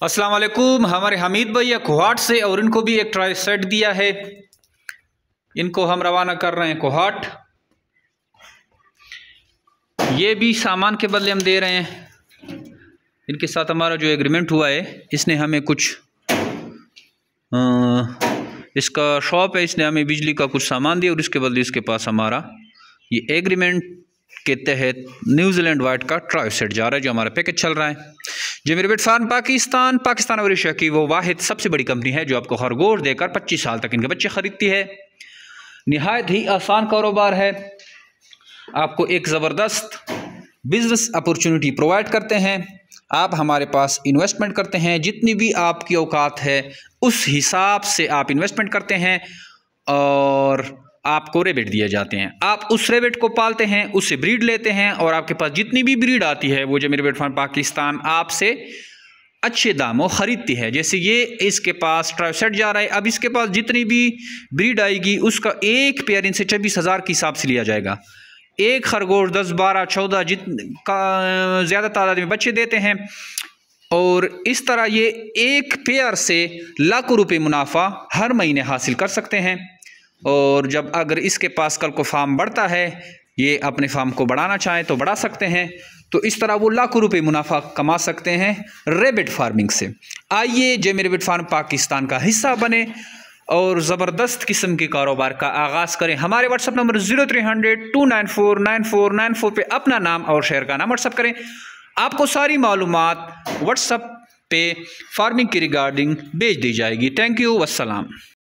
अस्सलाम वालेकुम। हमारे हमीद भैया कोहाट से, और इनको भी एक ट्राई सेट दिया है। इनको हम रवाना कर रहे हैं कोहाट। ये भी सामान के बदले हम दे रहे हैं। इनके साथ हमारा जो एग्रीमेंट हुआ है, इसने हमें कुछ इसका शॉप है, इसने हमें बिजली का कुछ सामान दिया और इसके बदले इसके पास हमारा ये एग्रीमेंट के तहत न्यूजीलैंड वाइट का ट्राई सेट जा रहा है, जो हमारा पैकेज चल रहा है। जो मेरे बेट फार्म पाकिस्तान और एशिया की वो वाहिद सबसे बड़ी कंपनी है जो आपको खरगोश देकर 25 साल तक इनके बच्चे खरीदती है। निहायत ही आसान कारोबार है। आपको एक ज़बरदस्त बिजनेस अपॉर्चुनिटी प्रोवाइड करते हैं। आप हमारे पास इन्वेस्टमेंट करते हैं, जितनी भी आपकी औकात है उस हिसाब से आप इन्वेस्टमेंट करते हैं और आपको रेबिट दिए जाते हैं। आप उस रेबिट को पालते हैं, उससे ब्रीड लेते हैं और आपके पास जितनी भी ब्रीड आती है वो जो मेरे बेट फार्म पाकिस्तान आपसे अच्छे दामों ख़रीदती है। जैसे ये इसके पास ट्राई सेट जा रहा है, अब इसके पास जितनी भी ब्रीड आएगी उसका एक पेयर इनसे 26,000 के हिसाब से लिया जाएगा। एक खरगोश 10, 12, 14 का ज़्यादा तादाद में बच्चे देते हैं और इस तरह ये एक पेयर से लाखों रुपए मुनाफा हर महीने हासिल कर सकते हैं। और जब अगर इसके पास कल को फार्म बढ़ता है, ये अपने फार्म को बढ़ाना चाहें तो बढ़ा सकते हैं, तो इस तरह वो लाखों रुपए मुनाफा कमा सकते हैं रेबिट फार्मिंग से। आइए जे मेरे रेबिट फार्म पाकिस्तान का हिस्सा बने और ज़बरदस्त किस्म के कारोबार का आगाज़ करें। हमारे व्हाट्सअप नंबर 0300 294 9494 पे अपना नाम और शहर का नाम व्हाट्सअप करें। आपको सारी मालूमात व्हाट्सअप पे फार्मिंग की रिगार्डिंग भेज दी जाएगी। Thank you, वस्सलाम।